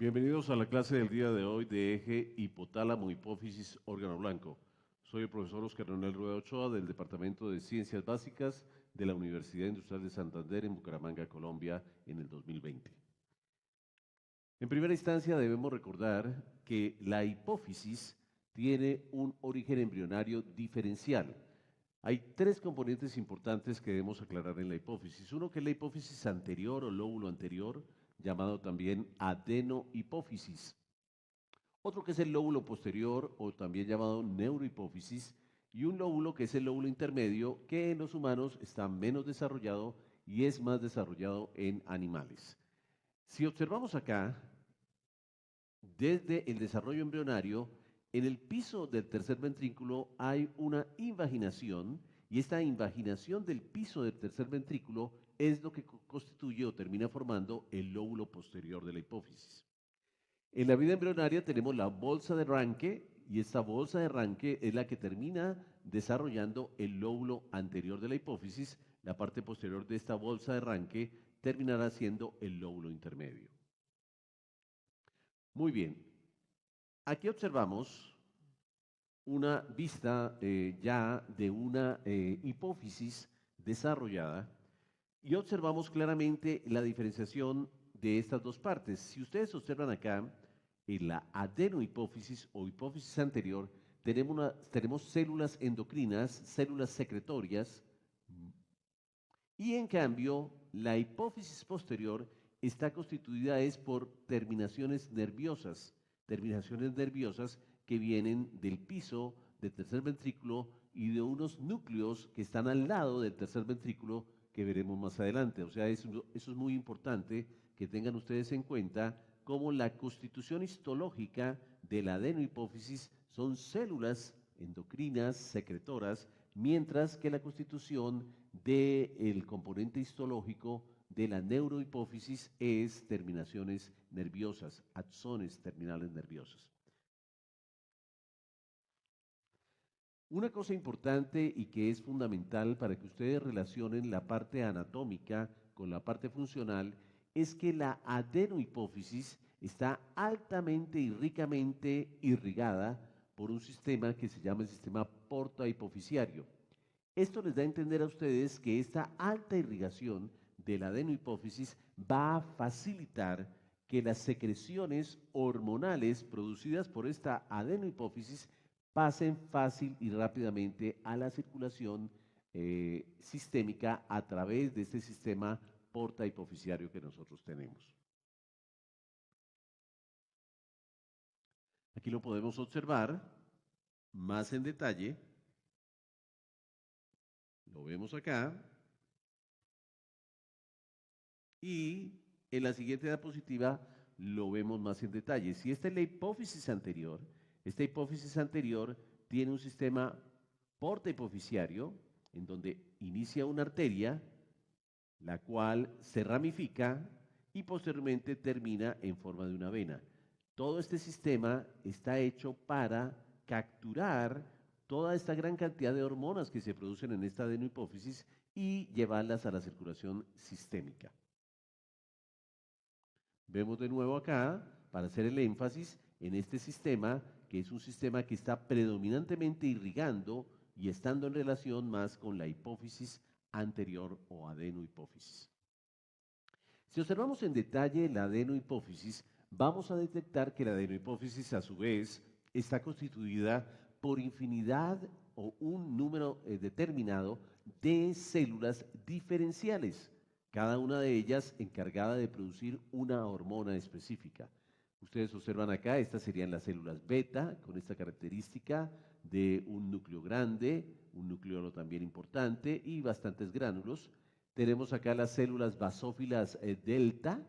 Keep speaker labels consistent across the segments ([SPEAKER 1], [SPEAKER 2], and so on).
[SPEAKER 1] Bienvenidos a la clase del día de hoy de eje hipotálamo hipófisis órgano blanco. Soy el profesor Oscar Leonel Rueda Ochoa del Departamento de Ciencias Básicas de la Universidad Industrial de Santander en Bucaramanga, Colombia, en el 2020. En primera instancia debemos recordar que la hipófisis tiene un origen embrionario diferencial. Hay tres componentes importantes que debemos aclarar en la hipófisis. Uno que es la hipófisis anterior o lóbulo anterior, llamado también adenohipófisis. Otro que es el lóbulo posterior o también llamado neurohipófisis. Y un lóbulo que es el lóbulo intermedio, que en los humanos está menos desarrollado y es más desarrollado en animales. Si observamos acá, desde el desarrollo embrionario, en el piso del tercer ventrículo hay una invaginación y esta invaginación del piso del tercer ventrículo es lo que constituye o termina formando el lóbulo posterior de la hipófisis. En la vida embrionaria tenemos la bolsa de Ranke y esta bolsa de Ranke es la que termina desarrollando el lóbulo anterior de la hipófisis. La parte posterior de esta bolsa de Ranke terminará siendo el lóbulo intermedio. Muy bien, aquí observamos una vista ya de una hipófisis desarrollada y observamos claramente la diferenciación de estas dos partes. Si ustedes observan acá, en la adenohipófisis o hipófisis anterior, tenemos células endocrinas, células secretorias, y en cambio, la hipófisis posterior está constituida es por terminaciones nerviosas que vienen del piso del tercer ventrículo y de unos núcleos que están al lado del tercer ventrículo que veremos más adelante. O sea, eso es muy importante que tengan ustedes en cuenta cómo la constitución histológica de la adenohipófisis son células endocrinas secretoras, mientras que la constitución del componente histológico de la neurohipófisis es terminaciones nerviosas, axones terminales nerviosas. Una cosa importante y que es fundamental para que ustedes relacionen la parte anatómica con la parte funcional es que la adenohipófisis está altamente y ricamente irrigada por un sistema que se llama el sistema porta-hipofisiario. Esto les da a entender a ustedes que esta alta irrigación de la adenohipófisis va a facilitar que las secreciones hormonales producidas por esta adenohipófisis pasen fácil y rápidamente a la circulación sistémica a través de este sistema porta-hipofisiario que nosotros tenemos. Aquí lo podemos observar más en detalle. Lo vemos acá. Y en la siguiente diapositiva lo vemos más en detalle. Si esta es la hipófisis anterior, esta hipófisis anterior tiene un sistema porta-hipofisiario en donde inicia una arteria, la cual se ramifica y posteriormente termina en forma de una vena. Todo este sistema está hecho para capturar toda esta gran cantidad de hormonas que se producen en esta adenohipófisis y llevarlas a la circulación sistémica. Vemos de nuevo acá, para hacer el énfasis en este sistema, que es un sistema que está predominantemente irrigando y estando en relación más con la hipófisis anterior o adenohipófisis. Si observamos en detalle la adenohipófisis, vamos a detectar que la adenohipófisis a su vez está constituida por infinidad o un número determinado de células diferenciales, cada una de ellas encargada de producir una hormona específica. Ustedes observan acá, estas serían las células beta, con esta característica de un núcleo grande, un núcleo también importante y bastantes gránulos. Tenemos acá las células basófilas delta,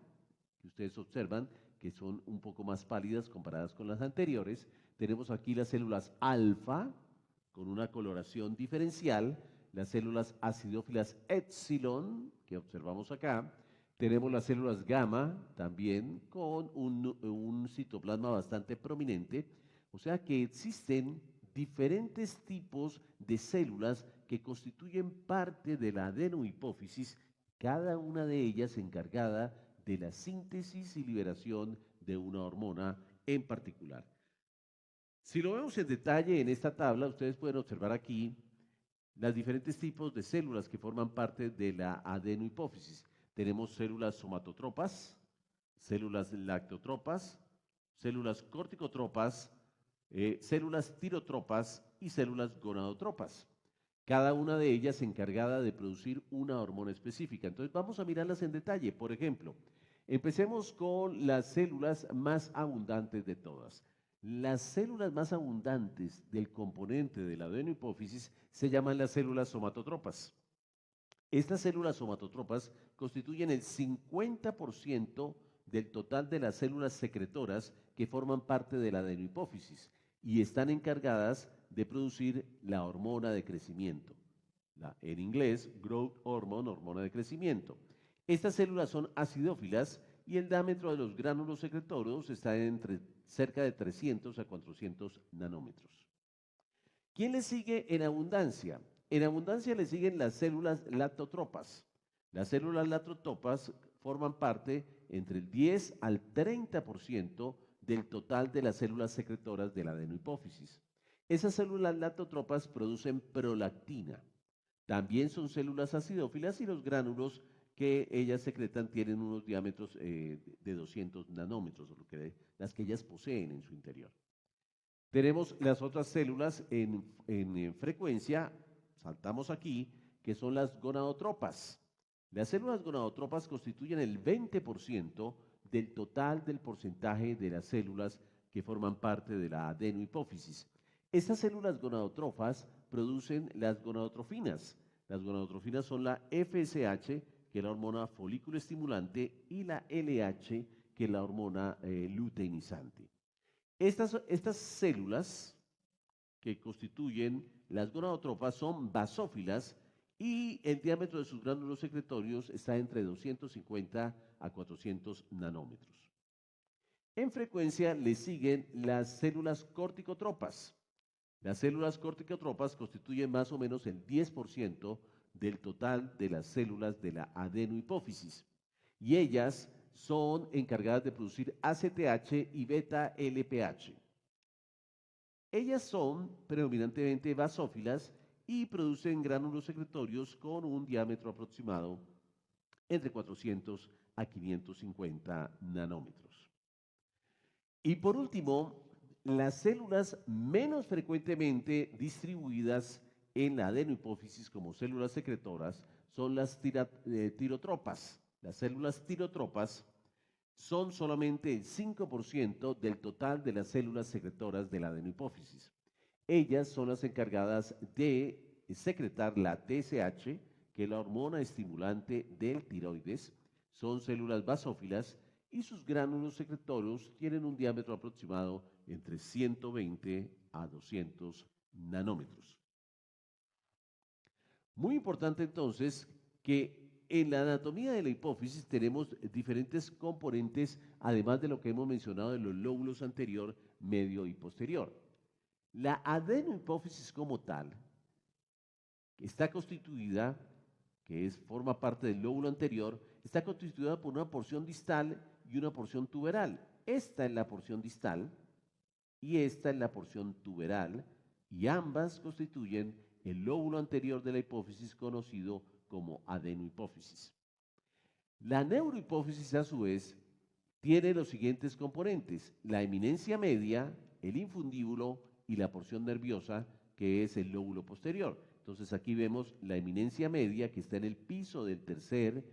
[SPEAKER 1] que ustedes observan que son un poco más pálidas comparadas con las anteriores. Tenemos aquí las células alfa, con una coloración diferencial, las células acidófilas epsilon, que observamos acá. Tenemos las células gamma, también con un citoplasma bastante prominente. O sea que existen diferentes tipos de células que constituyen parte de la adenohipófisis, cada una de ellas encargada de la síntesis y liberación de una hormona en particular. Si lo vemos en detalle en esta tabla, ustedes pueden observar aquí los diferentes tipos de células que forman parte de la adenohipófisis. Tenemos células somatotropas, células lactotropas, células corticotropas, células tirotropas y células gonadotropas. Cada una de ellas encargada de producir una hormona específica. Entonces vamos a mirarlas en detalle. Por ejemplo, empecemos con las células más abundantes de todas. Las células más abundantes del componente de la adenohipófisis se llaman las células somatotropas. Estas células somatotropas constituyen el 50% del total de las células secretoras que forman parte de la adenohipófisis y están encargadas de producir la hormona de crecimiento. En inglés, growth hormone, hormona de crecimiento. Estas células son acidófilas y el diámetro de los gránulos secretorios está entre cerca de 300 a 400 nanómetros. ¿Quién le sigue en abundancia? En abundancia le siguen las células lactotropas. Las células lactotropas forman parte entre el 10 al 30% del total de las células secretoras de la adenohipófisis. Esas células lactotropas producen prolactina. También son células acidófilas y los gránulos que ellas secretan tienen unos diámetros de 200 nanómetros, las que ellas poseen en su interior. Tenemos las otras células en frecuencia, saltamos aquí, que son las gonadotropas. Las células gonadotropas constituyen el 20% del total del porcentaje de las células que forman parte de la adenohipófisis. Estas células gonadotropas producen las gonadotrofinas. Las gonadotrofinas son la FSH, que es la hormona folículo estimulante, y la LH, que es la hormona luteinizante. Estas células que constituyen las gonadotropas son basófilas y el diámetro de sus gránulos secretorios está entre 250 a 400 nanómetros. En frecuencia le siguen las células corticotropas. Las células corticotropas constituyen más o menos el 10% del total de las células de la adenohipófisis y ellas son encargadas de producir ACTH y beta-LPH. Ellas son predominantemente basófilas y producen gránulos secretorios con un diámetro aproximado entre 400 a 550 nanómetros. Y por último, las células menos frecuentemente distribuidas en la adenohipófisis como células secretoras son las tirotropas. Las células tirotropas son solamente el 5% del total de las células secretoras de la adenohipófisis. Ellas son las encargadas de secretar la TSH, que es la hormona estimulante del tiroides. Son células basófilas y sus gránulos secretorios tienen un diámetro aproximado entre 120 a 200 nanómetros. Muy importante entonces que en la anatomía de la hipófisis tenemos diferentes componentes, además de lo que hemos mencionado de los lóbulos anterior, medio y posterior. La adenohipófisis como tal está constituida, forma parte del lóbulo anterior, está constituida por una porción distal y una porción tuberal. Esta es la porción distal y esta es la porción tuberal, y ambas constituyen el lóbulo anterior de la hipófisis conocido como adenohipófisis. La neurohipófisis, a su vez, tiene los siguientes componentes: la eminencia media, el infundíbulo y la porción nerviosa, que es el lóbulo posterior. Entonces aquí vemos la eminencia media, que está en el piso del tercer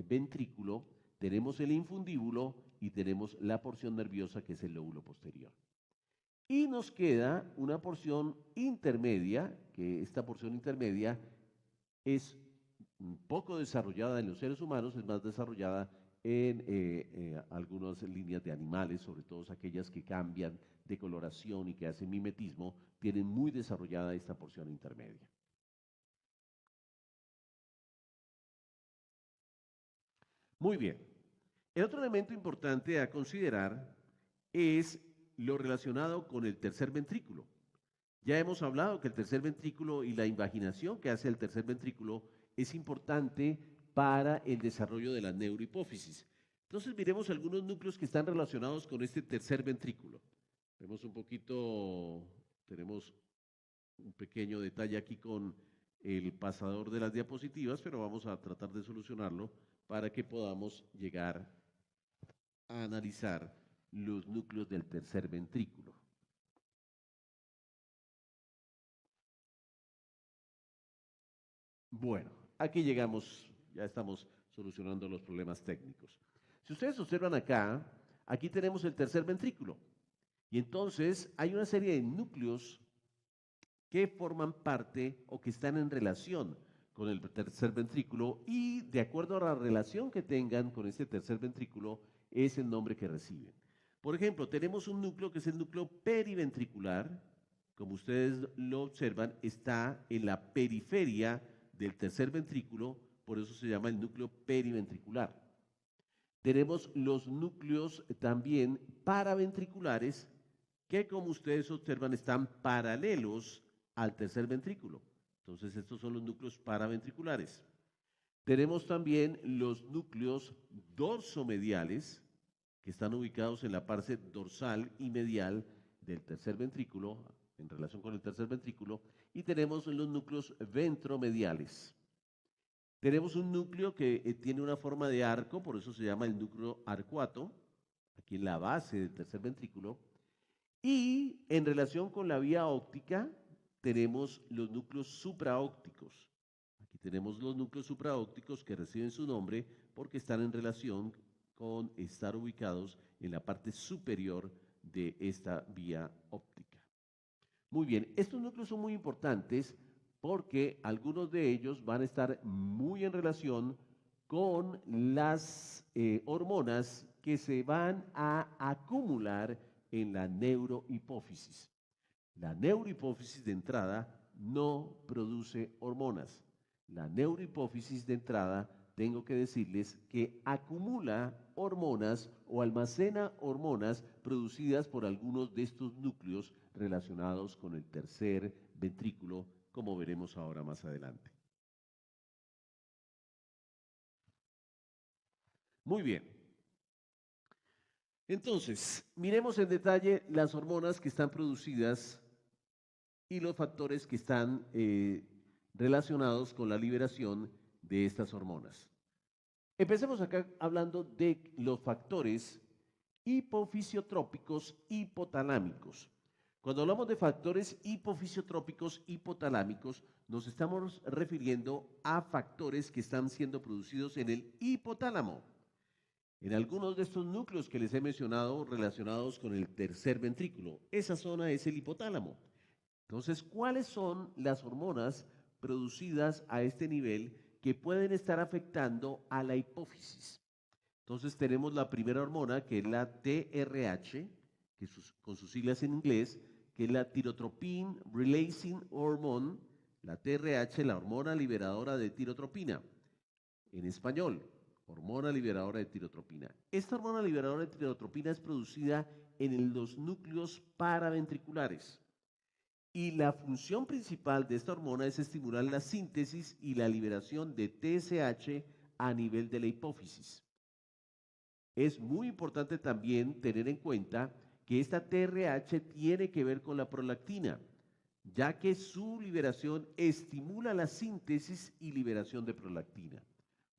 [SPEAKER 1] ventrículo, tenemos el infundíbulo y tenemos la porción nerviosa, que es el lóbulo posterior. Y nos queda una porción intermedia, que esta porción intermedia es un poco desarrollada en los seres humanos, es más desarrollada en algunas líneas de animales, sobre todo aquellas que cambian de coloración y que hacen mimetismo, tienen muy desarrollada esta porción intermedia. Muy bien. El otro elemento importante a considerar es lo relacionado con el tercer ventrículo. Ya hemos hablado que el tercer ventrículo y la invaginación que hace el tercer ventrículo es importante para el desarrollo de la neurohipófisis. Entonces miremos algunos núcleos que están relacionados con este tercer ventrículo. Vemos un poquito, tenemos un pequeño detalle aquí con el pasador de las diapositivas, pero vamos a tratar de solucionarlo para que podamos llegar a analizar los núcleos del tercer ventrículo. Bueno, aquí llegamos, ya estamos solucionando los problemas técnicos. Si ustedes observan acá, aquí tenemos el tercer ventrículo. Y entonces hay una serie de núcleos que forman parte o que están en relación con el tercer ventrículo y de acuerdo a la relación que tengan con este tercer ventrículo es el nombre que reciben. Por ejemplo, tenemos un núcleo que es el núcleo periventricular, como ustedes lo observan, está en la periferia del tercer ventrículo, por eso se llama el núcleo periventricular. Tenemos los núcleos también paraventriculares, que como ustedes observan están paralelos al tercer ventrículo. Entonces estos son los núcleos paraventriculares. Tenemos también los núcleos dorsomediales, que están ubicados en la parte dorsal y medial del tercer ventrículo, en relación con el tercer ventrículo, y tenemos los núcleos ventromediales. Tenemos un núcleo que tiene una forma de arco, por eso se llama el núcleo arcuato, aquí en la base del tercer ventrículo, y en relación con la vía óptica, tenemos los núcleos supraópticos. Aquí tenemos los núcleos supraópticos que reciben su nombre porque están en relación con estar ubicados en la parte superior de esta vía óptica. Muy bien, estos núcleos son muy importantes porque algunos de ellos van a estar muy en relación con las hormonas que se van a acumular en la neurohipófisis. La neurohipófisis de entrada no produce hormonas. La neurohipófisis de entrada, tengo que decirles que acumula hormonas o almacena hormonas producidas por algunos de estos núcleos relacionados con el tercer ventrículo, como veremos ahora más adelante. Muy bien. Entonces, miremos en detalle las hormonas que están producidas y los factores que están relacionados con la liberación de estas hormonas. Empecemos acá hablando de los factores hipofisiotrópicos hipotalámicos. Cuando hablamos de factores hipofisiotrópicos hipotalámicos, nos estamos refiriendo a factores que están siendo producidos en el hipotálamo, en algunos de estos núcleos que les he mencionado relacionados con el tercer ventrículo. Esa zona es el hipotálamo. Entonces, ¿cuáles son las hormonas producidas a este nivel que pueden estar afectando a la hipófisis? Entonces, tenemos la primera hormona, que es la TRH, que con sus siglas en inglés, que es la Tyrotropin Releasing Hormone, la TRH, la hormona liberadora de tirotropina. En español, hormona liberadora de tirotropina. Esta hormona liberadora de tirotropina es producida en los núcleos paraventriculares. Y la función principal de esta hormona es estimular la síntesis y la liberación de TSH a nivel de la hipófisis. Es muy importante también tener en cuenta que esta TRH tiene que ver con la prolactina, ya que su liberación estimula la síntesis y liberación de prolactina.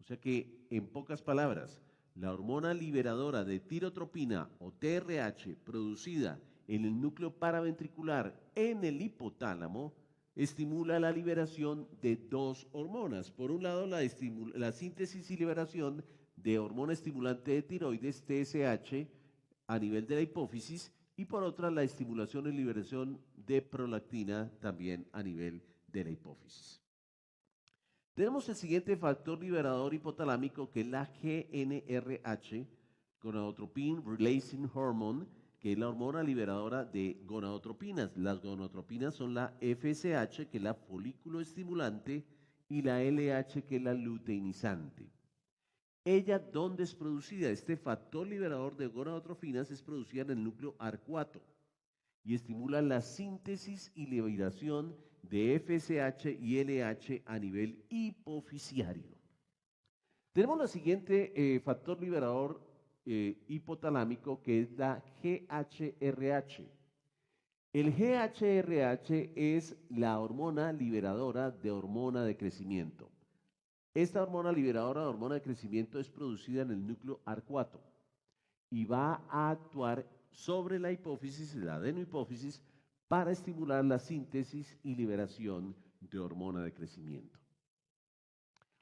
[SPEAKER 1] O sea que, en pocas palabras, la hormona liberadora de tirotropina o TRH producida en el núcleo paraventricular en el hipotálamo estimula la liberación de dos hormonas. Por un lado, la síntesis y liberación de hormona estimulante de tiroides, TSH, a nivel de la hipófisis, y por otra, la estimulación y liberación de prolactina también a nivel de la hipófisis. Tenemos el siguiente factor liberador hipotalámico, que es la GnRH, Gonadotropin Releasing Hormone, que es la hormona liberadora de gonadotropinas. Las gonadotropinas son la FSH, que es la folículo estimulante, y la LH, que es la luteinizante. ¿Ella dónde es producida? Este factor liberador de gonadotropinas es producida en el núcleo arcuato y estimula la síntesis y liberación de FSH y LH a nivel hipofisiario. Tenemos el siguiente factor liberador hipotalámico, que es la GHRH. El GHRH es la hormona liberadora de hormona de crecimiento. Esta hormona liberadora de hormona de crecimiento es producida en el núcleo arcuato y va a actuar sobre la hipófisis, la adenohipófisis, para estimular la síntesis y liberación de hormona de crecimiento.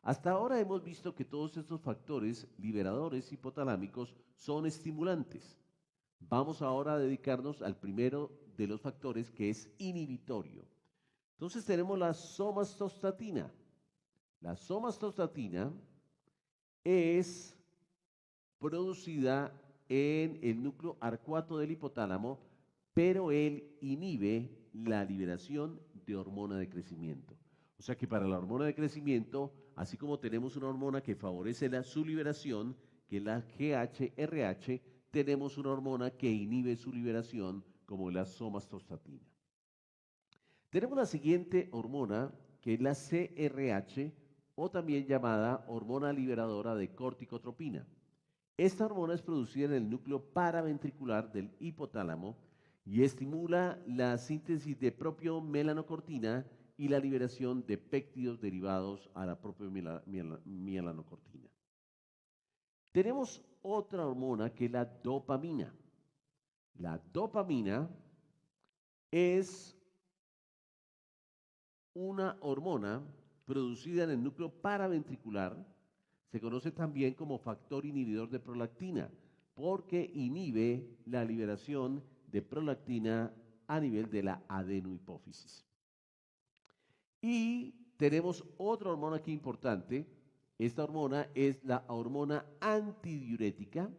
[SPEAKER 1] Hasta ahora hemos visto que todos estos factores liberadores hipotalámicos son estimulantes. Vamos ahora a dedicarnos al primero de los factores, que es inhibitorio. Entonces tenemos la somatostatina. La somatostatina es producida en el núcleo arcuato del hipotálamo, pero él inhibe la liberación de hormona de crecimiento. O sea que para la hormona de crecimiento, así como tenemos una hormona que favorece su liberación, que es la GHRH, tenemos una hormona que inhibe su liberación, como la somatostatina. Tenemos la siguiente hormona, que es la CRH, o también llamada hormona liberadora de corticotropina. Esta hormona es producida en el núcleo paraventricular del hipotálamo y estimula la síntesis de propiomelanocortina y la liberación de péptidos derivados a la propiomelanocortina. Tenemos otra hormona que es la dopamina. La dopamina es una hormona producida en el núcleo paraventricular. Se conoce también como factor inhibidor de prolactina, porque inhibe la liberación de prolactina a nivel de la adenohipófisis. Y tenemos otra hormona aquí importante. Esta hormona es la hormona antidiurética.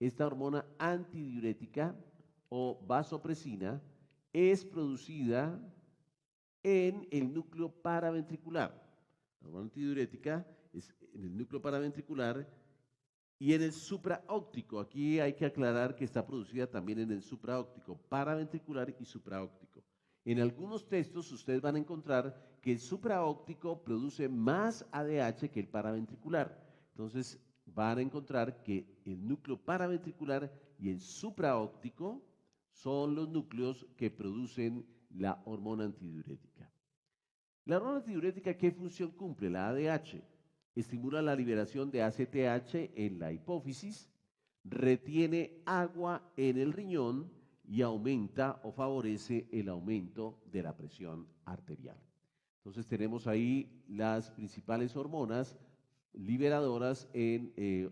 [SPEAKER 1] Esta hormona antidiurética o vasopresina es producida en el núcleo paraventricular. La hormona antidiurética es en el núcleo paraventricular y en el supraóptico. Aquí hay que aclarar que está producida también en el supraóptico, paraventricular y supraóptico. En algunos textos ustedes van a encontrar que el supraóptico produce más ADH que el paraventricular. Entonces van a encontrar que el núcleo paraventricular y el supraóptico son los núcleos que producen la hormona antidiurética. La hormona antidiurética, ¿qué función cumple? La ADH estimula la liberación de ACTH en la hipófisis, retiene agua en el riñón y aumenta o favorece el aumento de la presión arterial. Entonces tenemos ahí las principales hormonas liberadoras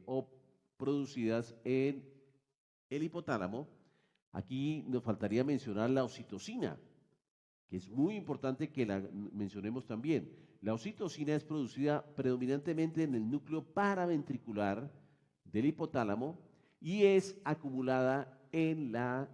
[SPEAKER 1] o producidas en el hipotálamo. Aquí nos faltaría mencionar la oxitocina, que es muy importante que la mencionemos también. La oxitocina es producida predominantemente en el núcleo paraventricular del hipotálamo y es acumulada en la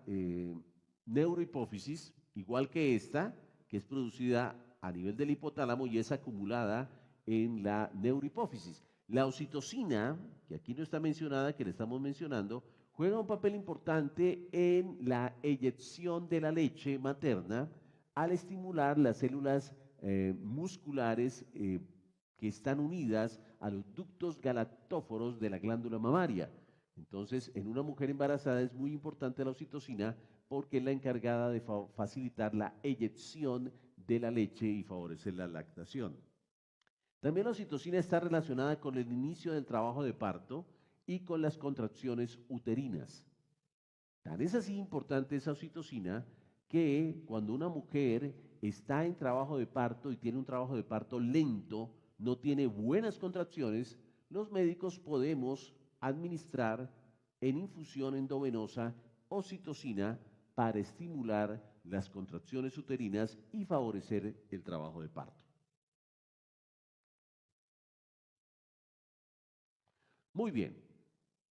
[SPEAKER 1] neurohipófisis, igual que esta, que es producida a nivel del hipotálamo y es acumulada en la neurohipófisis. La oxitocina, que aquí no está mencionada, que le estamos mencionando, juega un papel importante en la eyección de la leche materna al estimular las células musculares que están unidas a los ductos galactóforos de la glándula mamaria. Entonces, en una mujer embarazada es muy importante la oxitocina porque es la encargada de facilitar la eyección de la leche y favorecer la lactación. También la oxitocina está relacionada con el inicio del trabajo de parto y con las contracciones uterinas. Tan es así importante esa oxitocina que cuando una mujer está en trabajo de parto y tiene un trabajo de parto lento, no tiene buenas contracciones, los médicos podemos administrar en infusión endovenosa oxitocina para estimular las contracciones uterinas y favorecer el trabajo de parto. Muy bien,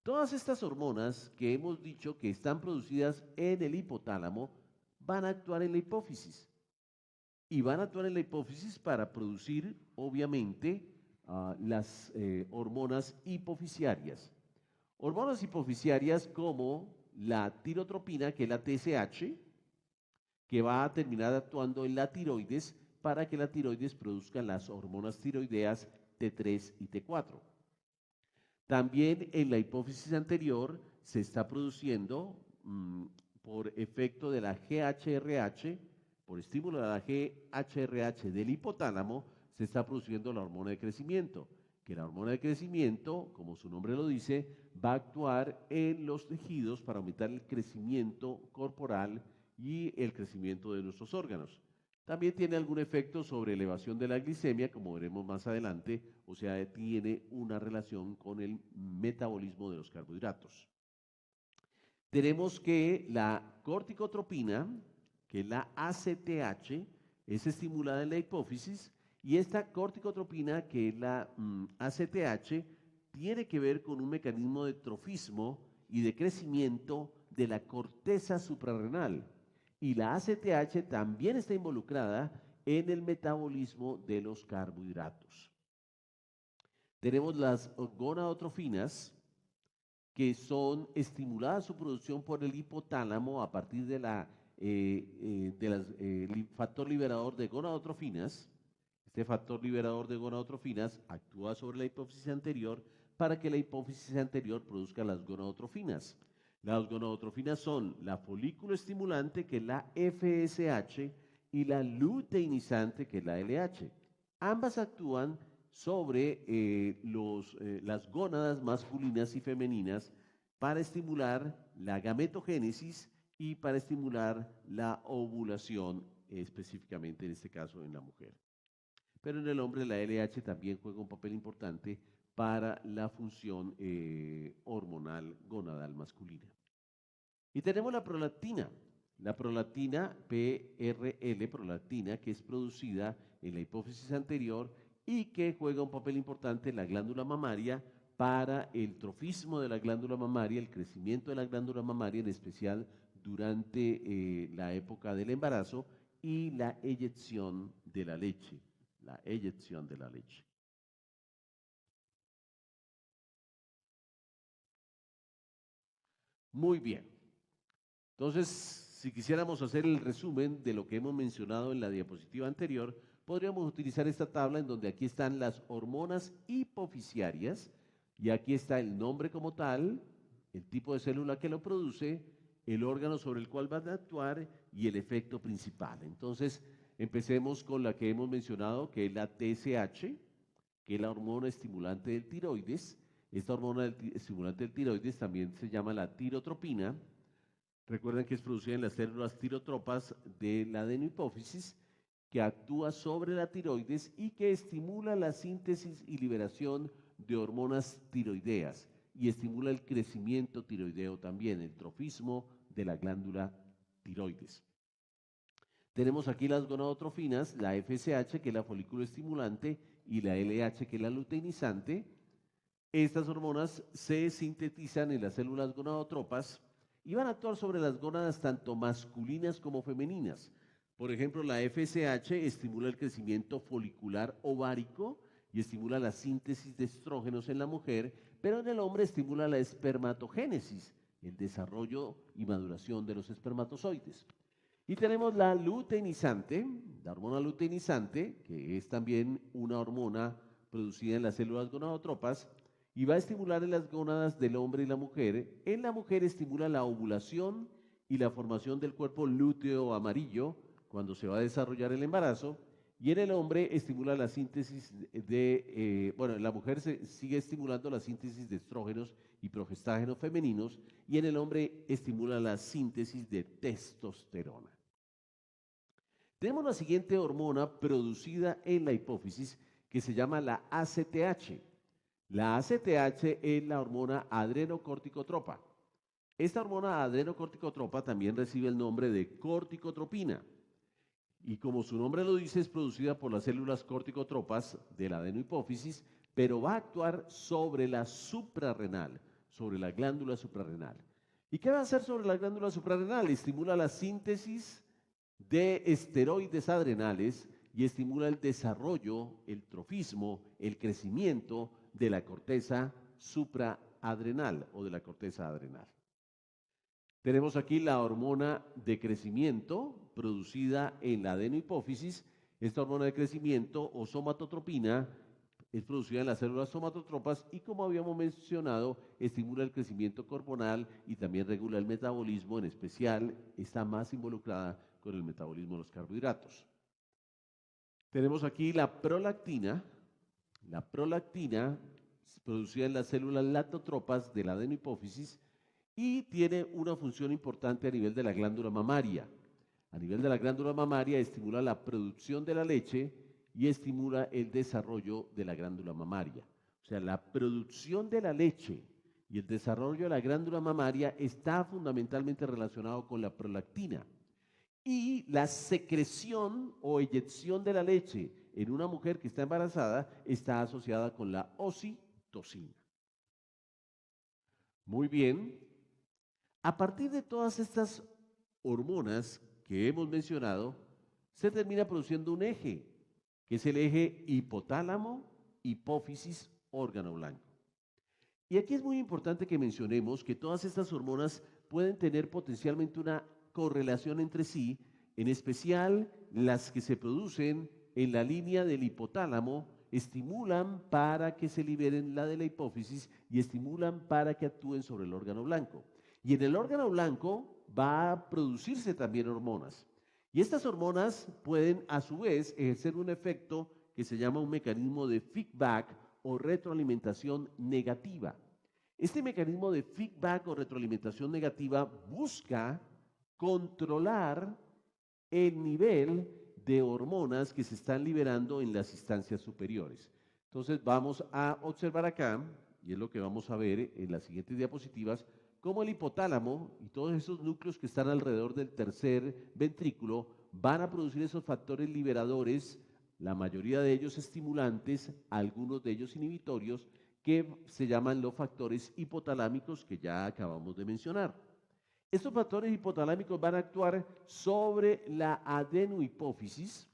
[SPEAKER 1] todas estas hormonas que hemos dicho que están producidas en el hipotálamo van a actuar en la hipófisis y van a actuar en la hipófisis para producir, obviamente, las hormonas hipofisiarias. Hormonas hipofisiarias como la tirotropina, que es la TSH, que va a terminar actuando en la tiroides para que la tiroides produzca las hormonas tiroideas T3 y T4. También en la hipófisis anterior se está produciendo por efecto de la GHRH, por estímulo de la GHRH del hipotálamo, se está produciendo la hormona de crecimiento, que la hormona de crecimiento, como su nombre lo dice, va a actuar en los tejidos para aumentar el crecimiento corporal y el crecimiento de nuestros órganos. También tiene algún efecto sobre elevación de la glicemia, como veremos más adelante, o sea, tiene una relación con el metabolismo de los carbohidratos. Tenemos que la corticotropina, que es la ACTH, es estimulada en la hipófisis, y esta corticotropina, que es la ACTH, tiene que ver con un mecanismo de trofismo y de crecimiento de la corteza suprarrenal. Y la ACTH también está involucrada en el metabolismo de los carbohidratos. Tenemos las gonadotrofinas, que son estimuladas su producción por el hipotálamo a partir de factor liberador de gonadotrofinas. Este factor liberador de gonadotrofinas actúa sobre la hipófisis anterior para que la hipófisis anterior produzca las gonadotrofinas. Las gonadotrofinas son la folículo estimulante, que es la FSH, y la luteinizante, que es la LH. Ambas actúan sobre las gónadas masculinas y femeninas para estimular la gametogénesis y para estimular la ovulación, específicamente en este caso en la mujer. Pero en el hombre la LH también juega un papel importante para la función hormonal gonadal masculina. Y tenemos la prolactina PRL, prolactina, que es producida en la hipófisis anterior y que juega un papel importante en la glándula mamaria para el trofismo de la glándula mamaria, el crecimiento de la glándula mamaria, en especial durante la época del embarazo, y la eyección de la leche. Muy bien. Entonces, si quisiéramos hacer el resumen de lo que hemos mencionado en la diapositiva anterior, podríamos utilizar esta tabla en donde aquí están las hormonas hipofisiarias y aquí está el nombre como tal, el tipo de célula que lo produce, el órgano sobre el cual van a actuar y el efecto principal. Entonces, empecemos con la que hemos mencionado, que es la TSH, que es la hormona estimulante del tiroides. Esta hormona estimulante del tiroides también se llama la tirotropina. Recuerden que es producida en las células tirotropas de la adenohipófisis, que actúa sobre la tiroides y que estimula la síntesis y liberación de hormonas tiroideas y estimula el crecimiento tiroideo también, el trofismo de la glándula tiroides. Tenemos aquí las gonadotrofinas, la FSH, que es la folículo estimulante, y la LH, que es la luteinizante. Estas hormonas se sintetizan en las células gonadotropas y van a actuar sobre las gónadas tanto masculinas como femeninas. Por ejemplo, la FSH estimula el crecimiento folicular ovárico y estimula la síntesis de estrógenos en la mujer, pero en el hombre estimula la espermatogénesis, el desarrollo y maduración de los espermatozoides. Y tenemos la luteinizante, la hormona luteinizante, que es también una hormona producida en las células gonadotropas, y va a estimular en las gónadas del hombre y la mujer. En la mujer estimula la ovulación y la formación del cuerpo lúteo amarillo cuando se va a desarrollar el embarazo, y en el hombre estimula la síntesis en la mujer se sigue estimulando la síntesis de estrógenos y progestágenos femeninos, y en el hombre estimula la síntesis de testosterona. Tenemos la siguiente hormona producida en la hipófisis, que se llama la ACTH. La ACTH es la hormona adrenocorticotropa. Esta hormona adrenocorticotropa también recibe el nombre de corticotropina. Y como su nombre lo dice, es producida por las células corticotropas de la adenohipófisis, pero va a actuar sobre la suprarrenal, sobre la glándula suprarrenal. ¿Y qué va a hacer sobre la glándula suprarrenal? Estimula la síntesis de esteroides adrenales y estimula el desarrollo, el trofismo, el crecimiento de la corteza supraadrenal o de la corteza adrenal. Tenemos aquí la hormona de crecimiento producida en la adenohipófisis. Esta hormona de crecimiento o somatotropina es producida en las células somatotropas y, como habíamos mencionado, estimula el crecimiento corporal y también regula el metabolismo, en especial está más involucrada con el metabolismo de los carbohidratos. Tenemos aquí la prolactina. La prolactina es producida en las células lactotropas de la adenohipófisis y tiene una función importante a nivel de la glándula mamaria. A nivel de la glándula mamaria estimula la producción de la leche y estimula el desarrollo de la glándula mamaria. O sea, la producción de la leche y el desarrollo de la glándula mamaria está fundamentalmente relacionado con la prolactina. Y la secreción o eyección de la leche en una mujer que está embarazada está asociada con la oxitocina. Muy bien. A partir de todas estas hormonas que hemos mencionado, se termina produciendo un eje, que es el eje hipotálamo, hipófisis, órgano blanco. Y aquí es muy importante que mencionemos que todas estas hormonas pueden tener potencialmente una correlación entre sí, en especial las que se producen en la línea del hipotálamo estimulan para que se liberen la de la hipófisis y estimulan para que actúen sobre el órgano blanco. Y en el órgano blanco va a producirse también hormonas. Y estas hormonas pueden a su vez ejercer un efecto que se llama un mecanismo de feedback o retroalimentación negativa. Este mecanismo de feedback o retroalimentación negativa busca controlar el nivel de hormonas que se están liberando en las instancias superiores. Entonces vamos a observar acá, y es lo que vamos a ver en las siguientes diapositivas, cómo el hipotálamo y todos esos núcleos que están alrededor del tercer ventrículo van a producir esos factores liberadores, la mayoría de ellos estimulantes, algunos de ellos inhibitorios, que se llaman los factores hipotalámicos que ya acabamos de mencionar. Estos factores hipotalámicos van a actuar sobre la adenohipófisis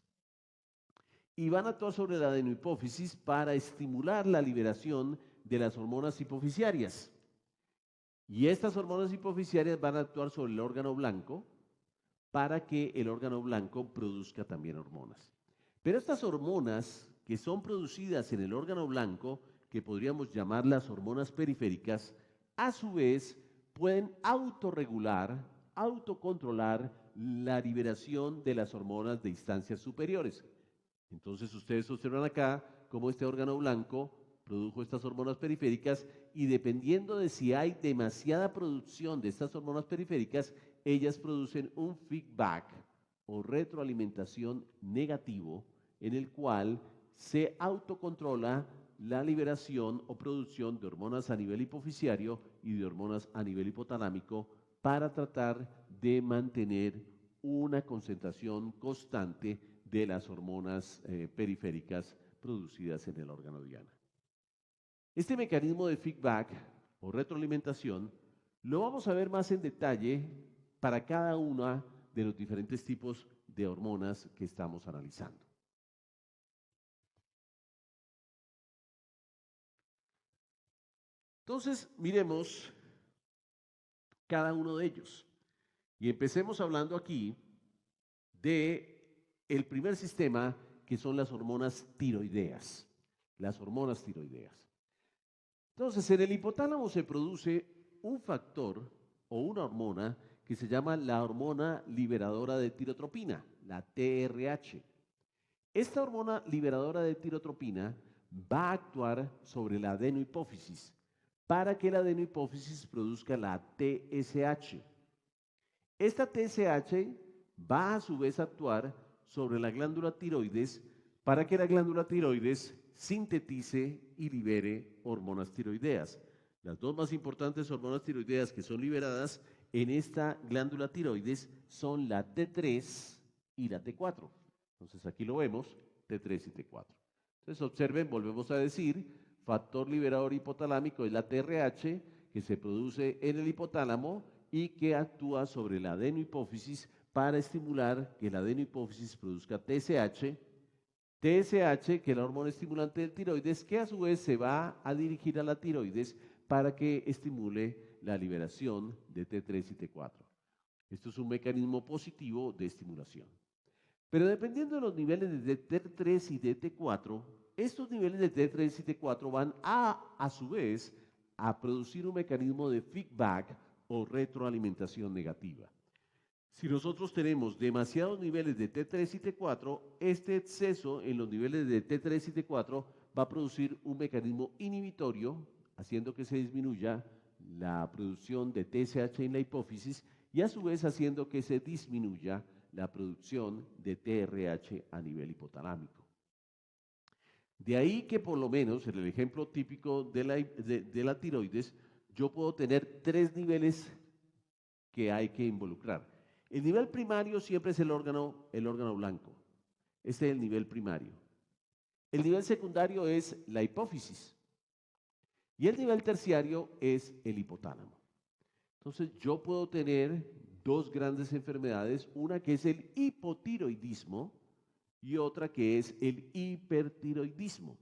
[SPEAKER 1] y van a actuar sobre la adenohipófisis para estimular la liberación de las hormonas hipofisiarias. Y estas hormonas hipofisiarias van a actuar sobre el órgano blanco para que el órgano blanco produzca también hormonas. Pero estas hormonas que son producidas en el órgano blanco, que podríamos llamar las hormonas periféricas, a su vez pueden autorregular, autocontrolar la liberación de las hormonas de instancias superiores. Entonces ustedes observan acá cómo este órgano blanco produjo estas hormonas periféricas y dependiendo de si hay demasiada producción de estas hormonas periféricas, ellas producen un feedback o retroalimentación negativo en el cual se autocontrola la liberación o producción de hormonas a nivel hipofisiario y de hormonas a nivel hipotalámico para tratar de mantener una concentración constante de las hormonas periféricas producidas en el órgano diana. Este mecanismo de feedback o retroalimentación lo vamos a ver más en detalle para cada una de los diferentes tipos de hormonas que estamos analizando. Entonces, miremos cada uno de ellos. Y empecemos hablando aquí de el primer sistema, que son las hormonas tiroideas. Las hormonas tiroideas. Entonces, en el hipotálamo se produce un factor o una hormona que se llama la hormona liberadora de tirotropina, la TRH. Esta hormona liberadora de tirotropina va a actuar sobre la adenohipófisis para que la adenohipófisis produzca la TSH. Esta TSH va a su vez a actuar sobre la glándula tiroides para que la glándula tiroides sintetice y libere hormonas tiroideas. Las dos más importantes hormonas tiroideas que son liberadas en esta glándula tiroides son la T3 y la T4. Entonces aquí lo vemos, T3 y T4. Entonces observen, volvemos a decir, factor liberador hipotalámico es la TRH que se produce en el hipotálamo y que actúa sobre la adenohipófisis para estimular que la adenohipófisis produzca TSH, TSH, que es la hormona estimulante del tiroides, que a su vez se va a dirigir a la tiroides para que estimule la liberación de T3 y T4. Esto es un mecanismo positivo de estimulación. Pero dependiendo de los niveles de T3 y de T4, estos niveles de T3 y T4 van a su vez, a producir un mecanismo de feedback o retroalimentación negativa. Si nosotros tenemos demasiados niveles de T3 y T4, este exceso en los niveles de T3 y T4 va a producir un mecanismo inhibitorio, haciendo que se disminuya la producción de TSH en la hipófisis y a su vez haciendo que se disminuya la producción de TRH a nivel hipotalámico. De ahí que por lo menos en el ejemplo típico de la tiroides, yo puedo tener 3 niveles que hay que involucrar. El nivel primario siempre es el órgano blanco. Este es el nivel primario. El nivel secundario es la hipófisis. Y el nivel terciario es el hipotálamo. Entonces yo puedo tener 2 grandes enfermedades, una que es el hipotiroidismo y otra que es el hipertiroidismo.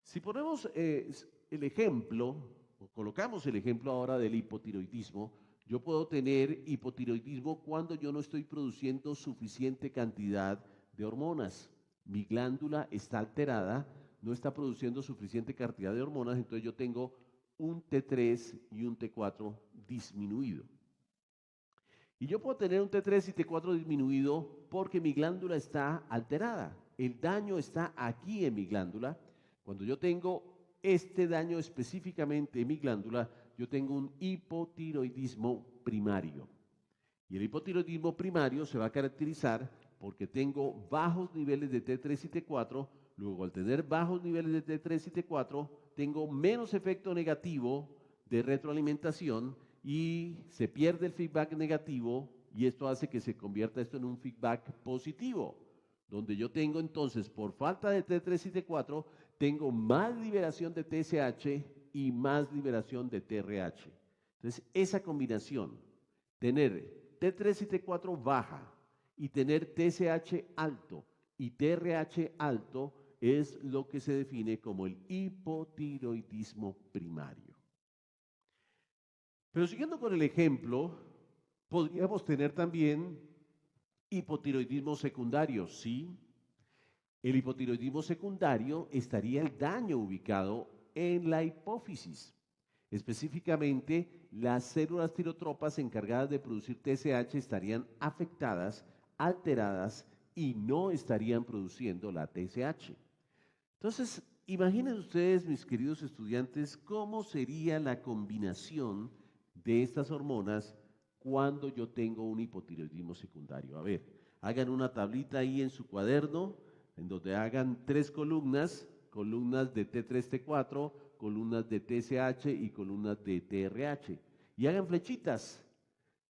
[SPEAKER 1] Si ponemos el ejemplo, o colocamos el ejemplo ahora del hipotiroidismo, yo puedo tener hipotiroidismo cuando yo no estoy produciendo suficiente cantidad de hormonas. Mi glándula está alterada, no está produciendo suficiente cantidad de hormonas, entonces yo tengo un T3 y un T4 disminuido. Y yo puedo tener un T3 y T4 disminuido porque mi glándula está alterada. El daño está aquí en mi glándula. Cuando yo tengo este daño específicamente en mi glándula, yo tengo un hipotiroidismo primario. Y el hipotiroidismo primario se va a caracterizar porque tengo bajos niveles de T3 y T4, luego al tener bajos niveles de T3 y T4, tengo menos efecto negativo de retroalimentación y se pierde el feedback negativo y esto hace que se convierta esto en un feedback positivo, donde yo tengo entonces, por falta de T3 y T4, tengo más liberación de TSH y más liberación de TRH. Entonces, esa combinación, tener T3 y T4 baja y tener TSH alto y TRH alto es lo que se define como el hipotiroidismo primario. Pero siguiendo con el ejemplo, podríamos tener también hipotiroidismo secundario, ¿sí? El hipotiroidismo secundario estaría el daño ubicado en la hipófisis. Específicamente, las células tirotropas encargadas de producir TSH estarían afectadas, alteradas y no estarían produciendo la TSH. Entonces, imaginen ustedes, mis queridos estudiantes, cómo sería la combinación de estas hormonas cuando yo tengo un hipotiroidismo secundario. A ver, hagan una tablita ahí en su cuaderno, en donde hagan 3 columnas, columnas de T3, T4, columnas de TSH y columnas de TRH. Y hagan flechitas.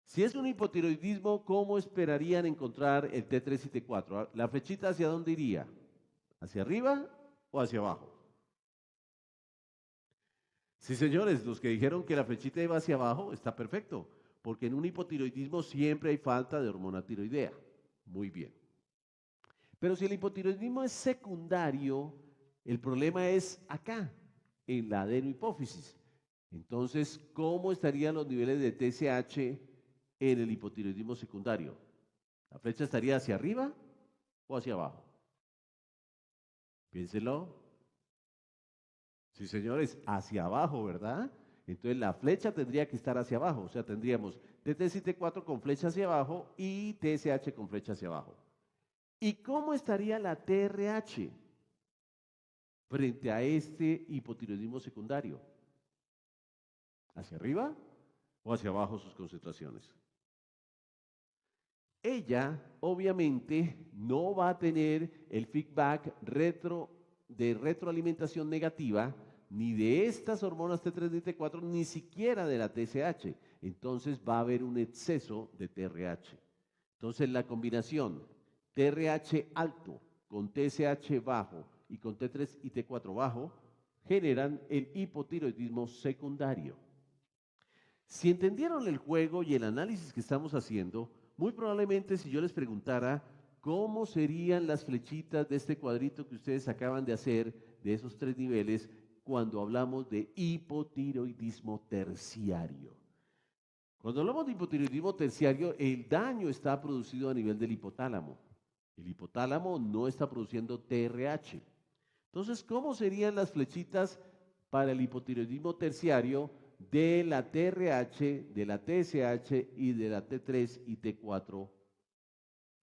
[SPEAKER 1] Si es un hipotiroidismo, ¿cómo esperarían encontrar el T3 y T4? ¿La flechita hacia dónde iría? ¿Hacia arriba o hacia abajo? Sí, señores, los que dijeron que la flechita iba hacia abajo, está perfecto, porque en un hipotiroidismo siempre hay falta de hormona tiroidea. Muy bien. Pero si el hipotiroidismo es secundario, el problema es acá, en la adenohipófisis. Entonces, ¿cómo estarían los niveles de TSH en el hipotiroidismo secundario? ¿La flecha estaría hacia arriba o hacia abajo? Piénselo. Sí, señores, hacia abajo, ¿verdad? Entonces la flecha tendría que estar hacia abajo, o sea, tendríamos T3 y T4 con flecha hacia abajo y TSH con flecha hacia abajo. ¿Y cómo estaría la TRH frente a este hipotiroidismo secundario? ¿Hacia arriba o hacia abajo sus concentraciones? Ella, obviamente, no va a tener el feedback de retroalimentación negativa ni de estas hormonas T3 y T4, ni siquiera de la TSH. Entonces va a haber un exceso de TRH. Entonces la combinación TRH alto con TSH bajo y con T3 y T4 bajo generan el hipotiroidismo secundario. Si entendieron el juego y el análisis que estamos haciendo, muy probablemente si yo les preguntara cómo serían las flechitas de este cuadrito que ustedes acaban de hacer, de esos 3 niveles, cuando hablamos de hipotiroidismo terciario. Cuando hablamos de hipotiroidismo terciario, el daño está producido a nivel del hipotálamo. El hipotálamo no está produciendo TRH. Entonces, ¿cómo serían las flechitas para el hipotiroidismo terciario de la TRH, de la TSH y de la T3 y T4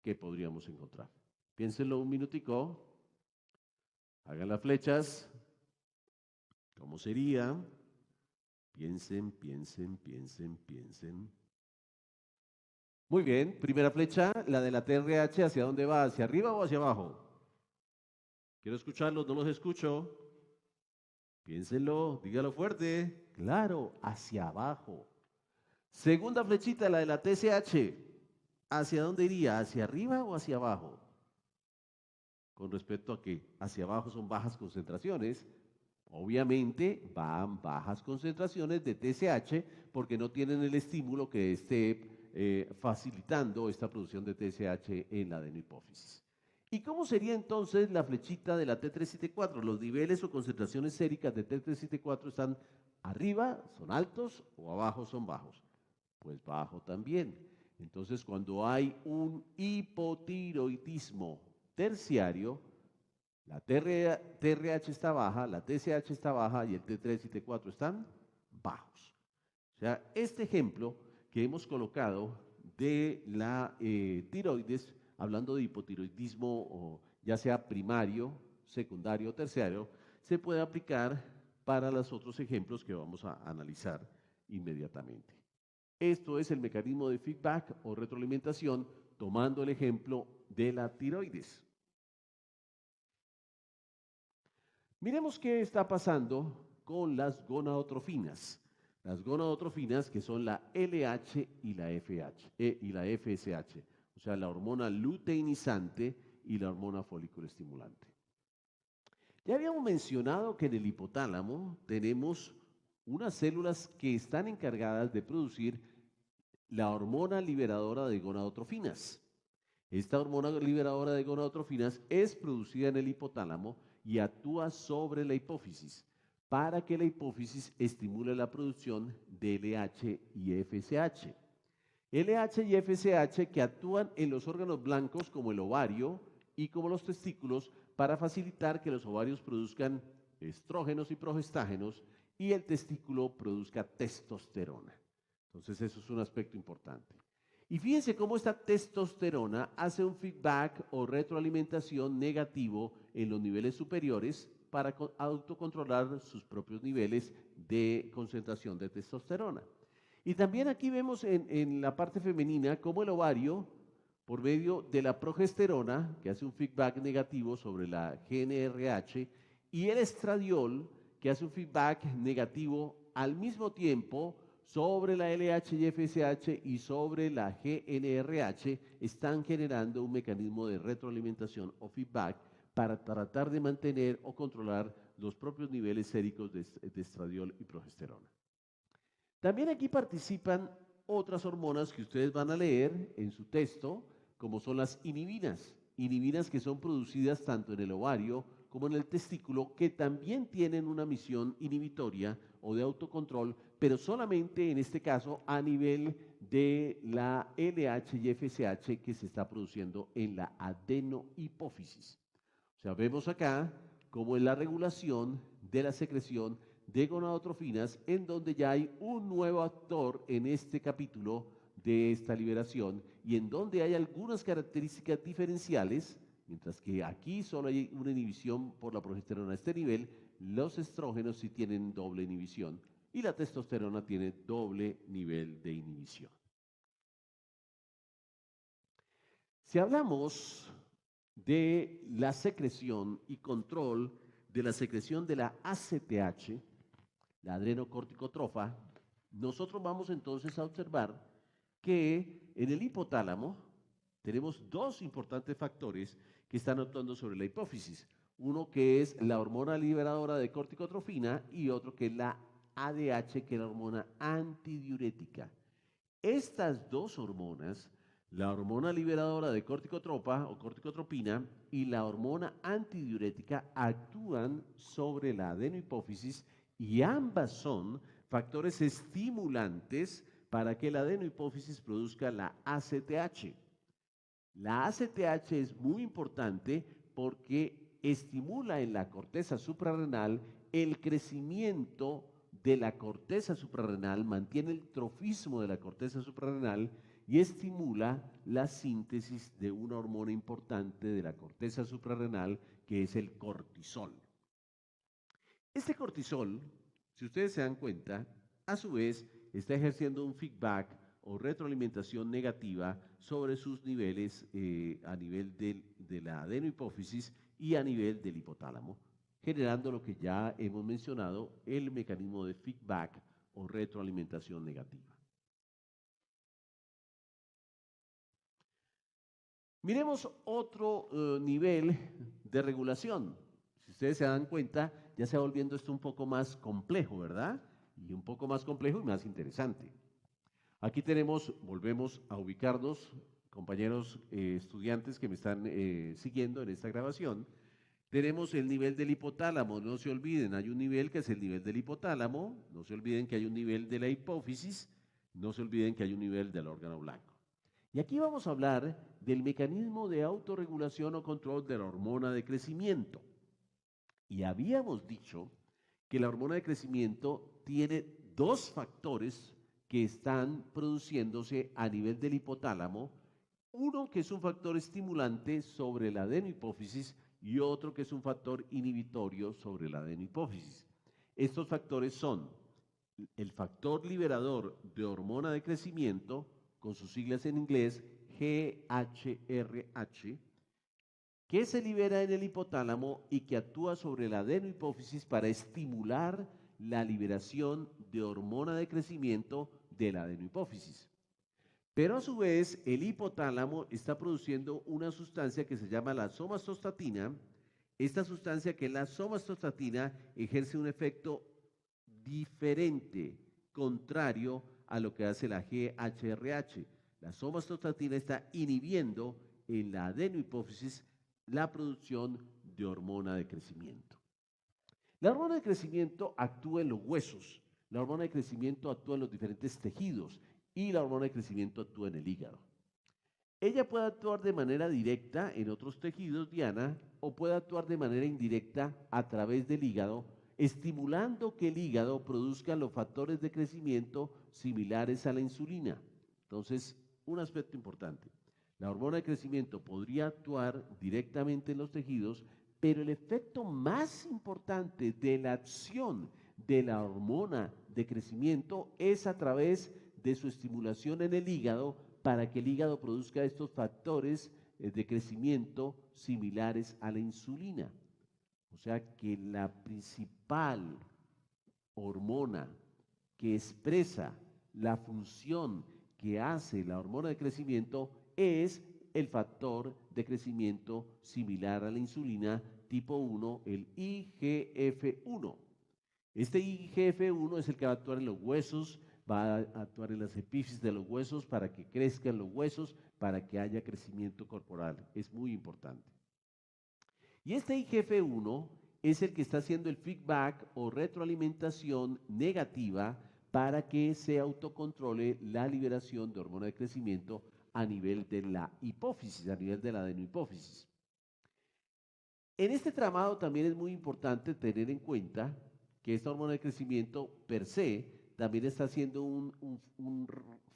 [SPEAKER 1] que podríamos encontrar? Piénsenlo un minutico, hagan las flechas, ¿cómo sería? Piensen, piensen, piensen, piensen. Muy bien, primera flecha, la de la TRH, ¿hacia dónde va? ¿Hacia arriba o hacia abajo? Quiero escucharlos, no los escucho. Piénsenlo, dígalo fuerte. Claro, hacia abajo. Segunda flechita, la de la TSH. ¿Hacia dónde iría? ¿Hacia arriba o hacia abajo? Con respecto a que hacia abajo son bajas concentraciones. Obviamente van bajas concentraciones de TSH porque no tienen el estímulo que esté facilitando esta producción de TSH en la adenohipófisis. ¿Y cómo sería entonces la flechita de la T3 y T4? Los niveles o concentraciones séricas de T3 y T4 están arriba, son altos, o abajo son bajos. Pues bajo también. Entonces, cuando hay un hipotiroidismo terciario, la TRH está baja, la TSH está baja y el T3 y T4 están bajos. O sea, este ejemplo que hemos colocado de la tiroides, hablando de hipotiroidismo, o ya sea primario, secundario o terciario, se puede aplicar para los otros ejemplos que vamos a analizar inmediatamente. Esto es el mecanismo de feedback o retroalimentación tomando el ejemplo de la tiroides. Miremos qué está pasando con las gonadotrofinas. Las gonadotrofinas que son la LH y la FSH, o sea, la hormona luteinizante y la hormona folículo estimulante. Ya habíamos mencionado que en el hipotálamo tenemos unas células que están encargadas de producir la hormona liberadora de gonadotrofinas. Esta hormona liberadora de gonadotrofinas es producida en el hipotálamo y actúa sobre la hipófisis para que la hipófisis estimule la producción de LH y FSH. LH y FSH que actúan en los órganos blancos como el ovario y como los testículos para facilitar que los ovarios produzcan estrógenos y progestágenos y el testículo produzca testosterona. Entonces eso es un aspecto importante. Y fíjense cómo esta testosterona hace un feedback o retroalimentación negativo en los niveles superiores para autocontrolar sus propios niveles de concentración de testosterona. Y también aquí vemos en la parte femenina cómo el ovario, por medio de la progesterona, que hace un feedback negativo sobre la GnRH, y el estradiol, que hace un feedback negativo al mismo tiempo sobre la LH y FSH y sobre la GnRH, están generando un mecanismo de retroalimentación o feedback para tratar de mantener o controlar los propios niveles séricos de estradiol y progesterona. También aquí participan otras hormonas que ustedes van a leer en su texto, como son las inhibinas que son producidas tanto en el ovario como en el testículo, que también tienen una misión inhibitoria o de autocontrol, pero solamente en este caso a nivel de la LH y FSH que se está produciendo en la adenohipófisis. O sea, vemos acá como en la regulación de la secreción de gonadotrofinas, en donde ya hay un nuevo actor en este capítulo de esta liberación y en donde hay algunas características diferenciales, mientras que aquí solo hay una inhibición por la progesterona a este nivel, los estrógenos sí tienen doble inhibición y la testosterona tiene doble nivel de inhibición. Si hablamos de la secreción y control de la secreción de la ACTH, la adrenocorticotrofa, nosotros vamos entonces a observar que en el hipotálamo tenemos dos importantes factores que están actuando sobre la hipófisis. Uno que es la hormona liberadora de corticotrofina y otro que es la ADH, que es la hormona antidiurética. Estas dos hormonas, la hormona liberadora de corticotropa o corticotropina y la hormona antidiurética, actúan sobre la adenohipófisis y ambas son factores estimulantes para que la adenohipófisis produzca la ACTH. La ACTH es muy importante porque estimula en la corteza suprarrenal el crecimiento de la corteza suprarrenal, mantiene el trofismo de la corteza suprarrenal y estimula la síntesis de una hormona importante de la corteza suprarrenal, que es el cortisol. Este cortisol, si ustedes se dan cuenta, a su vez está ejerciendo un feedback o retroalimentación negativa sobre sus niveles a nivel de la adenohipófisis y a nivel del hipotálamo, generando lo que ya hemos mencionado, el mecanismo de feedback o retroalimentación negativa. Miremos otro nivel de regulación. Si ustedes se dan cuenta, ya se va volviendo esto un poco más complejo, ¿verdad? Y un poco más complejo y más interesante. Aquí tenemos, volvemos a ubicarnos, compañeros estudiantes que me están siguiendo en esta grabación. Tenemos el nivel del hipotálamo, no se olviden, hay un nivel que es el nivel del hipotálamo, no se olviden que hay un nivel de la hipófisis, no se olviden que hay un nivel del órgano blanco. Y aquí vamos a hablar del mecanismo de autorregulación o control de la hormona de crecimiento. Y habíamos dicho que la hormona de crecimiento tiene dos factores que están produciéndose a nivel del hipotálamo, uno que es un factor estimulante sobre la adenohipófisis y otro que es un factor inhibitorio sobre la adenohipófisis. Estos factores son el factor liberador de hormona de crecimiento, con sus siglas en inglés GHRH, que se libera en el hipotálamo y que actúa sobre la adenohipófisis para estimular la liberación de hormona de crecimiento de la adenohipófisis. Pero a su vez, el hipotálamo está produciendo una sustancia que se llama la somatostatina. Esta sustancia, que es la somatostatina, ejerce un efecto diferente, contrario a lo que hace la GHRH. La somatostatina está inhibiendo en la adenohipófisis la producción de hormona de crecimiento. La hormona de crecimiento actúa en los huesos, la hormona de crecimiento actúa en los diferentes tejidos y la hormona de crecimiento actúa en el hígado. Ella puede actuar de manera directa en otros tejidos, Diana, o puede actuar de manera indirecta a través del hígado, estimulando que el hígado produzca los factores de crecimiento similares a la insulina. Entonces, un aspecto importante. La hormona de crecimiento podría actuar directamente en los tejidos, pero el efecto más importante de la acción de la hormona de crecimiento es a través de su estimulación en el hígado para que el hígado produzca estos factores de crecimiento similares a la insulina. O sea que la principal hormona que expresa la función que hace la hormona de crecimiento es el factor de crecimiento similar a la insulina tipo 1, el IGF-1. Este IGF-1 es el que va a actuar en los huesos, va a actuar en las epífisis de los huesos para que crezcan los huesos, para que haya crecimiento corporal. Es muy importante. Y este IGF-1 es el que está haciendo el feedback o retroalimentación negativa para que se autocontrole la liberación de hormona de crecimiento a nivel de la hipófisis, a nivel de la adenohipófisis. En este tramado también es muy importante tener en cuenta que esta hormona de crecimiento per se también está haciendo un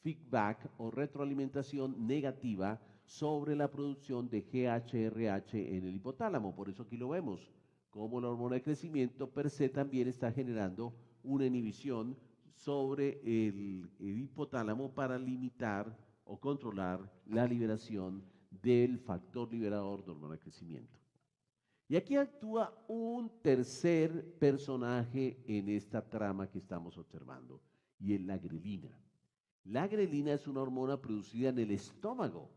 [SPEAKER 1] feedback o retroalimentación negativa sobre la producción de GHRH en el hipotálamo. Por eso aquí lo vemos, como la hormona de crecimiento per se también está generando una inhibición sobre el hipotálamo para limitar o controlar la liberación del factor liberador de hormona de crecimiento. Y aquí actúa un tercer personaje en esta trama que estamos observando, y es la grelina. La grelina es una hormona producida en el estómago,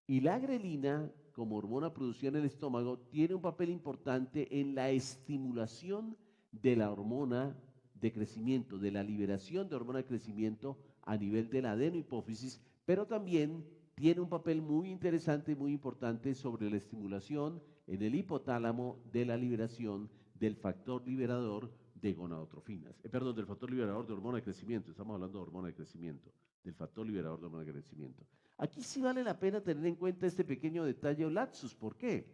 [SPEAKER 1] y la grelina, como hormona producida en el estómago, tiene un papel importante en la estimulación de la hormona de crecimiento, de la liberación de hormona de crecimiento a nivel de la adenohipófisis, pero también tiene un papel muy interesante y muy importante sobre la estimulación en el hipotálamo de la liberación del factor liberador de gonadotrofinas. Del factor liberador de hormona de crecimiento. Estamos hablando de hormona de crecimiento, del factor liberador de hormona de crecimiento. Aquí sí vale la pena tener en cuenta este pequeño detalle o lapsus. ¿Por qué?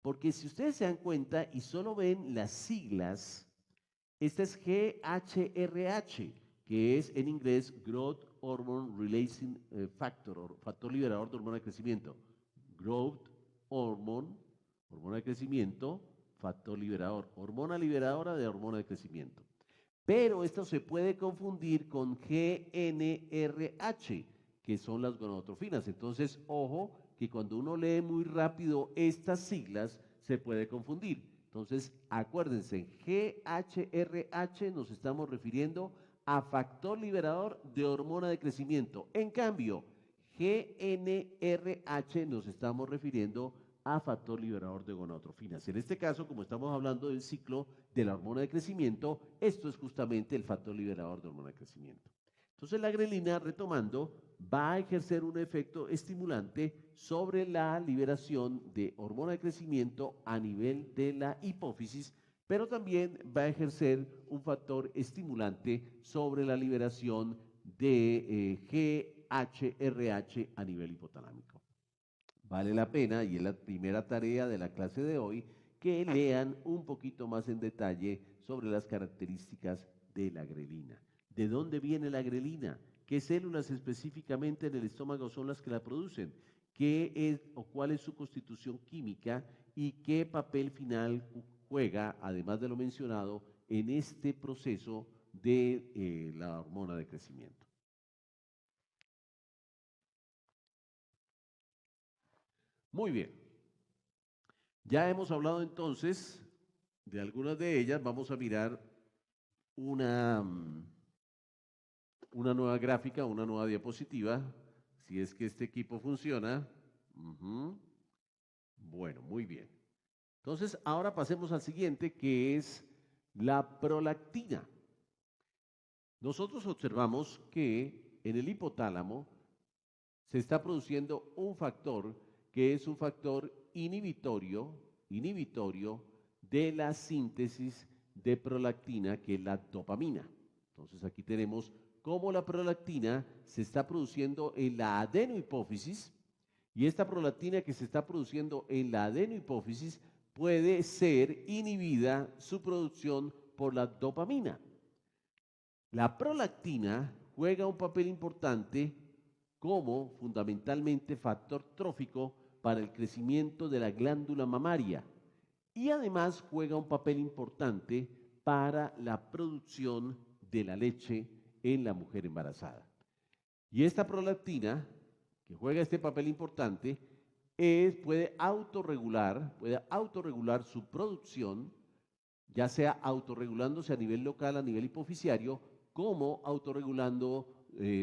[SPEAKER 1] Porque si ustedes se dan cuenta y solo ven las siglas, esta es GHRH, que es en inglés Growth Hormone Releasing Factor, o factor liberador de hormona de crecimiento. Growth Hormone, hormona de crecimiento, factor liberador, hormona liberadora de hormona de crecimiento. Pero esto se puede confundir con GNRH, que son las gonadotrofinas. Entonces, ojo, que cuando uno lee muy rápido estas siglas, se puede confundir. Entonces, acuérdense, GHRH nos estamos refiriendo a factor liberador de hormona de crecimiento. En cambio, GNRH nos estamos refiriendo a factor liberador de gonadotrofinas. En este caso, como estamos hablando del ciclo de la hormona de crecimiento, esto es justamente el factor liberador de hormona de crecimiento. Entonces la grelina, retomando, va a ejercer un efecto estimulante sobre la liberación de hormona de crecimiento a nivel de la hipófisis, pero también va a ejercer un factor estimulante sobre la liberación de GHRH a nivel hipotalámico. Vale la pena, y es la primera tarea de la clase de hoy, que lean un poquito más en detalle sobre las características de la grelina. ¿De dónde viene la grelina? ¿Qué células específicamente en el estómago son las que la producen? ¿Qué es o cuál es su constitución química y qué papel final juega, además de lo mencionado, en este proceso de la hormona de crecimiento? Muy bien. Ya hemos hablado entonces de algunas de ellas. Vamos a mirar una, una nueva gráfica, una nueva diapositiva, si es que este equipo funciona. Bueno, muy bien. Entonces, ahora pasemos al siguiente, que es la prolactina. Nosotros observamos que en el hipotálamo se está produciendo un factor que es un factor inhibitorio de la síntesis de prolactina, que es la dopamina. Entonces aquí tenemos cómo la prolactina se está produciendo en la adenohipófisis, y esta prolactina que se está produciendo en la adenohipófisis puede ser inhibida su producción por la dopamina. La prolactina juega un papel importante como fundamentalmente factor trófico para el crecimiento de la glándula mamaria, y además juega un papel importante para la producción de la leche en la mujer embarazada. Y esta prolactina, que juega este papel importante, puede autorregular su producción, ya sea autorregulándose a nivel local, a nivel hipoficiario, como autorregulando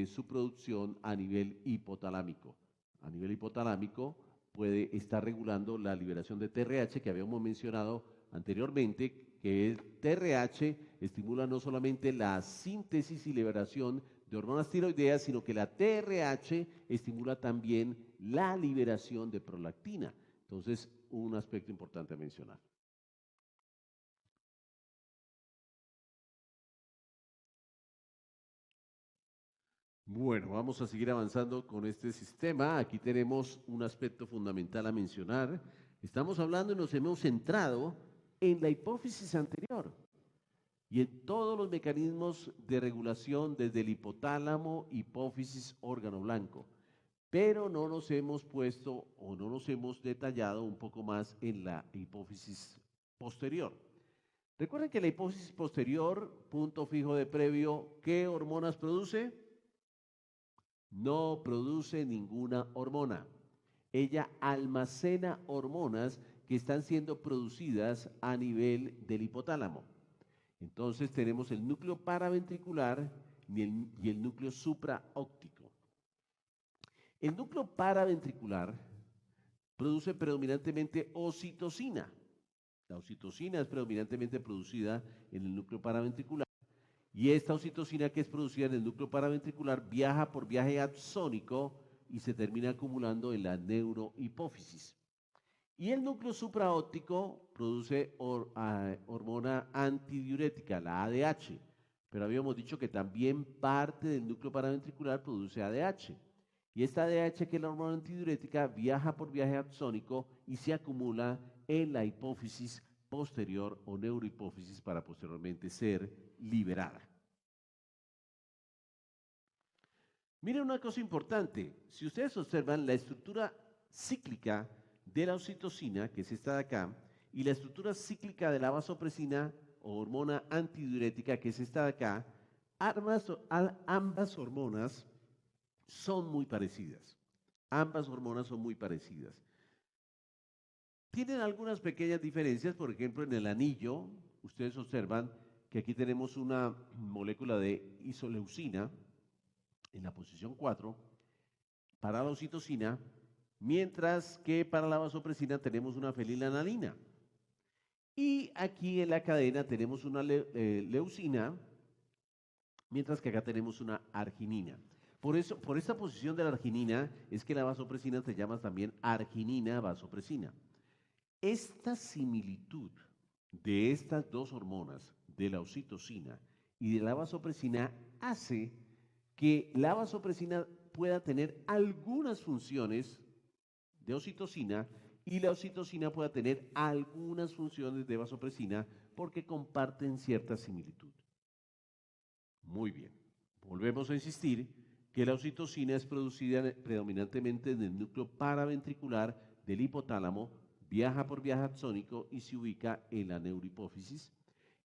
[SPEAKER 1] su producción a nivel hipotalámico. A nivel hipotalámico puede estar regulando la liberación de TRH, que habíamos mencionado anteriormente, que el TRH estimula no solamente la síntesis y liberación de hormonas tiroideas, sino que la TRH estimula también la liberación de prolactina. Entonces, un aspecto importante a mencionar. Bueno, vamos a seguir avanzando con este sistema. Aquí tenemos un aspecto fundamental a mencionar. Estamos hablando y nos hemos centrado en la hipófisis anterior y en todos los mecanismos de regulación desde el hipotálamo, hipófisis, órgano blanco. Pero no nos hemos puesto o no nos hemos detallado un poco más en la hipófisis posterior. Recuerden que la hipófisis posterior, punto fijo de previo, ¿qué hormonas produce? No produce ninguna hormona. Ella almacena hormonas que están siendo producidas a nivel del hipotálamo. Entonces tenemos el núcleo paraventricular y el núcleo supraóptico. El núcleo paraventricular produce predominantemente oxitocina. La oxitocina es predominantemente producida en el núcleo paraventricular. Y esta oxitocina que es producida en el núcleo paraventricular viaja por viaje axónico y se termina acumulando en la neurohipófisis. Y el núcleo supraóptico produce hormona antidiurética, la ADH. Pero habíamos dicho que también parte del núcleo paraventricular produce ADH. Y esta ADH, que es la hormona antidiurética, viaja por viaje axónico y se acumula en la hipófisis posterior o neurohipófisis para posteriormente ser liberada. Miren una cosa importante, si ustedes observan la estructura cíclica de la oxitocina, que es esta de acá, y la estructura cíclica de la vasopresina o hormona antidiurética, que es esta de acá, ambas hormonas son muy parecidas. Ambas hormonas son muy parecidas. Tienen algunas pequeñas diferencias, por ejemplo, en el anillo, ustedes observan que aquí tenemos una molécula de isoleucina en la posición 4 para la oxitocina, mientras que para la vasopresina tenemos una fenilalanina. Y aquí en la cadena tenemos una leucina, mientras que acá tenemos una arginina. Por eso, por esta posición de la arginina, es que la vasopresina se llama también arginina vasopresina. Esta similitud de estas dos hormonas, de la oxitocina y de la vasopresina, hace que la vasopresina pueda tener algunas funciones de oxitocina y la oxitocina pueda tener algunas funciones de vasopresina porque comparten cierta similitud. Muy bien. Volvemos a insistir que la oxitocina es producida predominantemente en el núcleo paraventricular del hipotálamo, viaja por viaje axónico y se ubica en la neurohipófisis,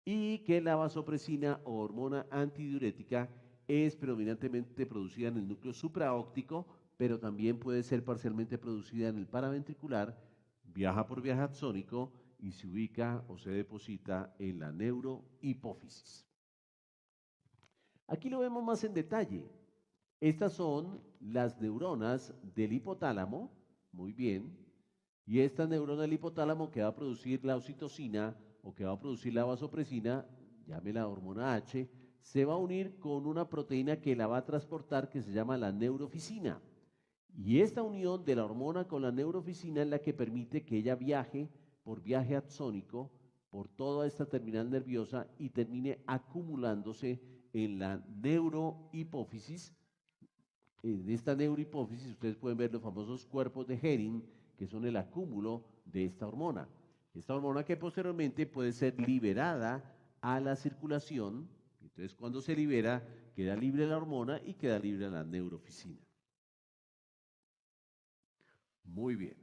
[SPEAKER 1] y que la vasopresina o hormona antidiurética es predominantemente producida en el núcleo supraóptico, pero también puede ser parcialmente producida en el paraventricular, viaja por viaje axónico y se ubica o se deposita en la neurohipófisis. Aquí lo vemos más en detalle. Estas son las neuronas del hipotálamo, muy bien, y esta neurona del hipotálamo que va a producir la oxitocina o que va a producir la vasopresina, llámela hormona H, se va a unir con una proteína que la va a transportar que se llama la neurofisina. Y esta unión de la hormona con la neurofisina es la que permite que ella viaje por viaje axónico por toda esta terminal nerviosa y termine acumulándose en la neurohipófisis. En esta neurohipófisis ustedes pueden ver los famosos cuerpos de Hering, que son el acúmulo de esta hormona. Esta hormona que posteriormente puede ser liberada a la circulación. Entonces, cuando se libera, queda libre la hormona y queda libre la neurofisina. Muy bien.